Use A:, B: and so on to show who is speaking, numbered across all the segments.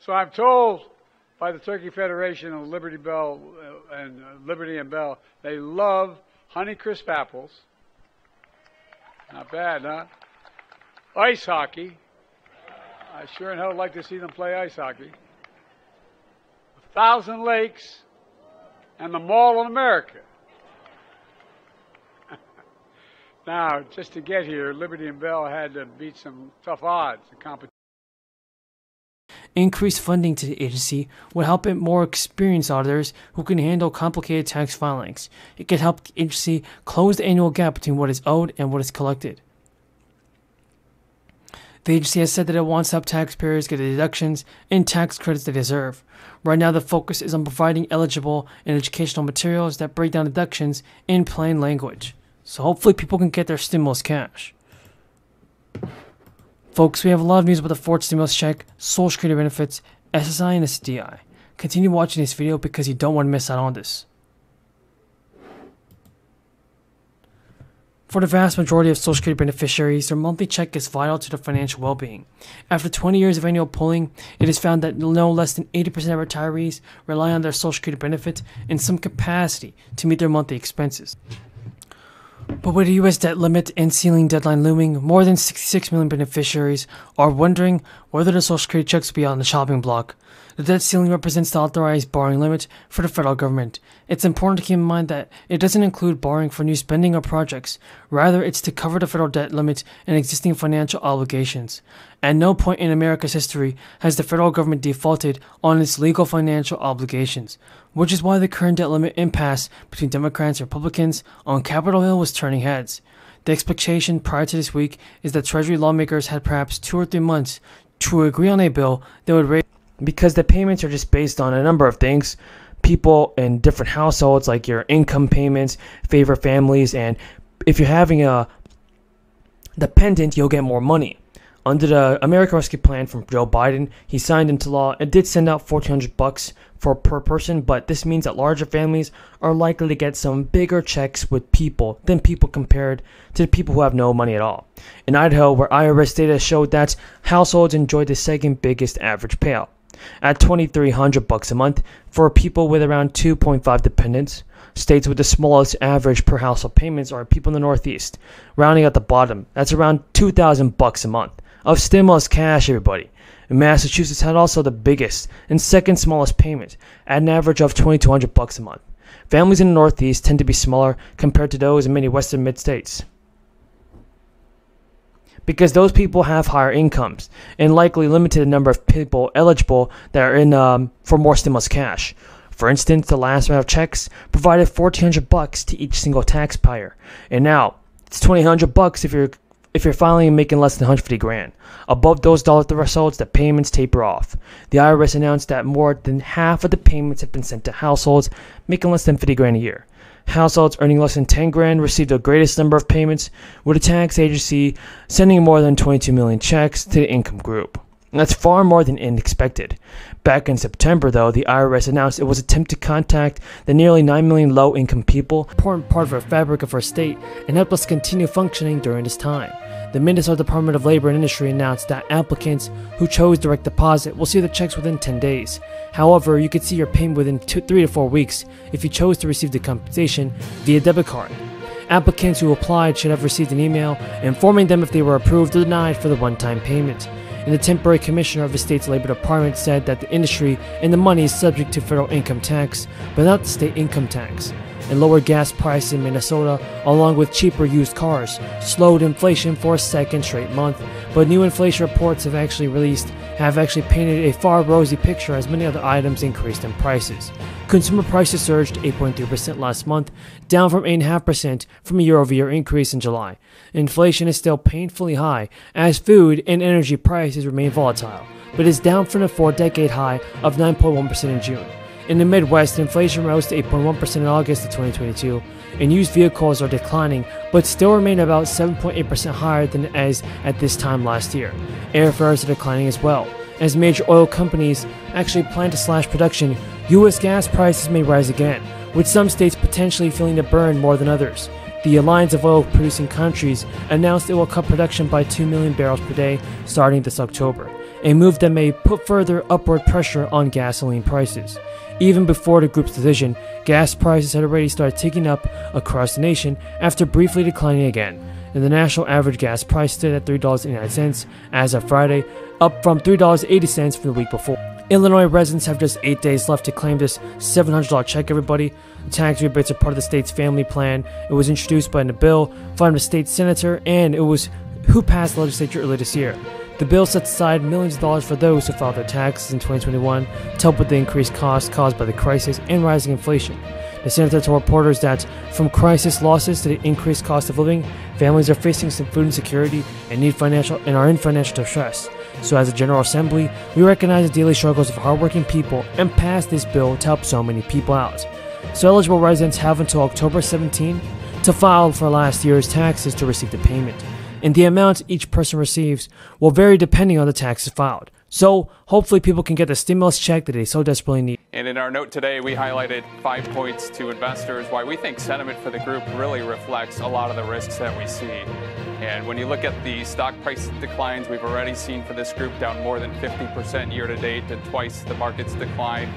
A: So I'm told by the Turkey Federation and Liberty Bell Liberty and Bell, they love Honeycrisp apples. Not bad, huh? Ice hockey. I sure in hell would like to see them play ice hockey. 1,000 Lakes and the Mall of America. Now, just to get here, Liberty and Bell had to beat some tough odds in competition.
B: Increased funding to the agency would help it more experienced auditors who can handle complicated tax filings. It could help the agency close the annual gap between what is owed and what is collected. The agency has said that it wants to help taxpayers get the deductions and tax credits they deserve. Right now, the focus is on providing eligible and educational materials that break down deductions in plain language. So hopefully people can get their stimulus cash. Folks, we have a lot of news about the fourth stimulus check, Social Security benefits, SSI, and SSDI. Continue watching this video because you don't want to miss out on this. For the vast majority of Social Security beneficiaries, their monthly check is vital to their financial well-being. After 20 years of annual polling, it is found that no less than 80% of retirees rely on their Social Security benefit in some capacity to meet their monthly expenses. But with the U.S. debt limit and ceiling deadline looming, more than 66 million beneficiaries are wondering whether the Social Security checks will be on the shopping block. The debt ceiling represents the authorized borrowing limit for the federal government. It's important to keep in mind that it doesn't include borrowing for new spending or projects. Rather, it's to cover the federal debt limit and existing financial obligations. At no point in America's history has the federal government defaulted on its legal financial obligations, which is why the current debt limit impasse between Democrats and Republicans on Capitol Hill was turning heads. The expectation prior to this week is that Treasury lawmakers had perhaps 2 or 3 months to agree on a bill that would raise, because the payments are just based on a number of things. People in different households, like your income payments, favor families, and if you're having a dependent, you'll get more money. Under the American Rescue Plan from Joe Biden, he signed into law. It did send out $1,400 per person, but this means that larger families are likely to get some bigger checks with people compared to the people who have no money at all. In Idaho, where IRS data showed that households enjoyed the second biggest average payout, at $2,300 a month for people with around 2.5 dependents. States with the smallest average per household payments are people in the Northeast. Rounding at the bottom, that's around $2,000 a month of stimulus cash, everybody. And Massachusetts had also the biggest and second smallest payment at an average of $2,200 a month. Families in the Northeast tend to be smaller compared to those in many western mid-states, because those people have higher incomes and likely limited number of people eligible that are in for more stimulus cash. For instance, the last round of checks provided $1,400 to each single taxpayer, and now it's $2,800 if you're filing and making less than $150,000. Above those dollar thresholds, the payments taper off. The IRS announced that more than half of the payments have been sent to households making less than $50,000 a year. Households earning less than $10,000 received the greatest number of payments, with the tax agency sending more than 22 million checks to the income group. And that's far more than expected. Back in September, though, the IRS announced it was attempt to contact the nearly 9 million low-income people, an important part of our fabric of our state, and help us continue functioning during this time. The Minnesota Department of Labor and Industry announced that applicants who chose direct deposit will see their checks within 10 days. However, you could see your payment within 3 to 4 weeks if you chose to receive the compensation via debit card. Applicants who applied should have received an email informing them if they were approved or denied for the one-time payment. And the temporary commissioner of the state's labor department said that the industry and the money is subject to federal income tax, but not the state income tax. And lower gas prices in Minnesota, along with cheaper used cars, slowed inflation for a second straight month. But new inflation reports have actually painted a far rosy picture as many other items increased in prices. Consumer prices surged 8.3% last month, down from 8.5% from a year-over-year increase in July. Inflation is still painfully high as food and energy prices remain volatile, but is down from the 4-decade high of 9.1% in June. In the Midwest, inflation rose to 8.1% in August of 2022, and used vehicles are declining, but still remain about 7.8% higher than as at this time last year. Airfares are declining as well. As major oil companies actually plan to slash production, U.S. gas prices may rise again, with some states potentially feeling the burn more than others. The Alliance of Oil-Producing Countries announced it will cut production by 2 million barrels per day starting this October. a move that may put further upward pressure on gasoline prices. Even before the group's decision, gas prices had already started ticking up across the nation after briefly declining again, and the national average gas price stood at $3.89 as of Friday, up from $3.80 from the week before. Illinois residents have just 8 days left to claim this $700 check, everybody. The tax rebates are part of the state's family plan. It was introduced by the bill from the state senator, and it was who passed the legislature earlier this year. The bill sets aside millions of dollars for those who filed their taxes in 2021 to help with the increased costs caused by the crisis and rising inflation. The senator told reporters that from crisis losses to the increased cost of living, families are facing some food insecurity and are in financial distress. So as a General Assembly, we recognize the daily struggles of hardworking people and pass this bill to help so many people out. So eligible residents have until October 17 to file for last year's taxes to receive the payment. And the amount each person receives will vary depending on the taxes filed. So hopefully people can get the stimulus check that they so desperately need.
C: And in our note today, we highlighted 5 points to investors why we think sentiment for the group really reflects a lot of the risks that we see. And when you look at the stock price declines we've already seen for this group, down more than 50% year to date and twice the market's decline.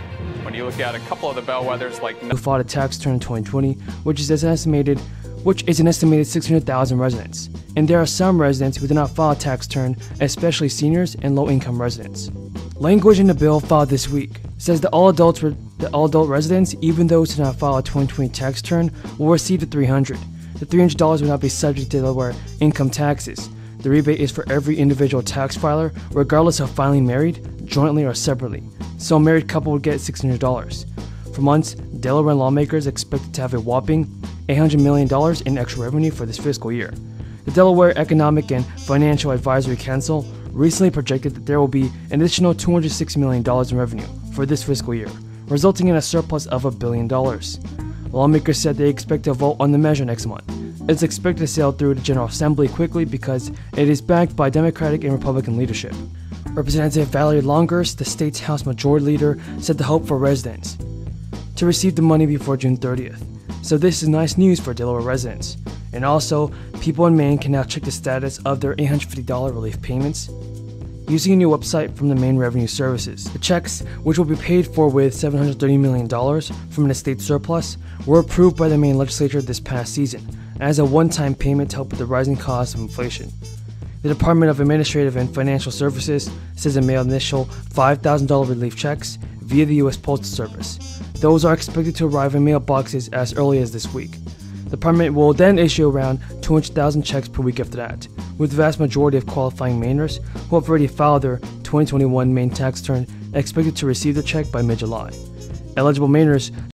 C: When you look at a couple of the bellwethers like
B: who filed a tax return in 2020, which is an estimated 600,000 residents. And there are some residents who did not file a tax return, especially seniors and low-income residents. Language in the bill filed this week says that all adult residents, even those who did not file a 2020 tax return, will receive the $300. The $300 will not be subject to Delaware income taxes. The rebate is for every individual tax filer, regardless of filing married, jointly, or separately. So a married couple would get $600. For months, Delaware lawmakers expected to have a whopping $800 million in extra revenue for this fiscal year. The Delaware Economic and Financial Advisory Council recently projected that there will be an additional $260 million in revenue for this fiscal year, resulting in a surplus of $1 billion. Lawmakers said they expect to vote on the measure next month. It's expected to sail through the General Assembly quickly because it is backed by Democratic and Republican leadership. Representative Valerie Longhurst, the state's House Majority Leader, said the hope for residents to receive the money before June 30th. So this is nice news for Delaware residents. And also, people in Maine can now check the status of their $850 relief payments using a new website from the Maine Revenue Services. The checks, which will be paid for with $730 million from the state surplus, were approved by the Maine legislature this past season as a one-time payment to help with the rising cost of inflation. The Department of Administrative and Financial Services says it mailed initial $5,000 relief checks via the U.S. Postal Service. Those are expected to arrive in mailboxes as early as this week. The department will then issue around 200,000 checks per week after that, with the vast majority of qualifying Mainers who have already filed their 2021 Maine tax return expected to receive the check by mid-July. Eligible Mainers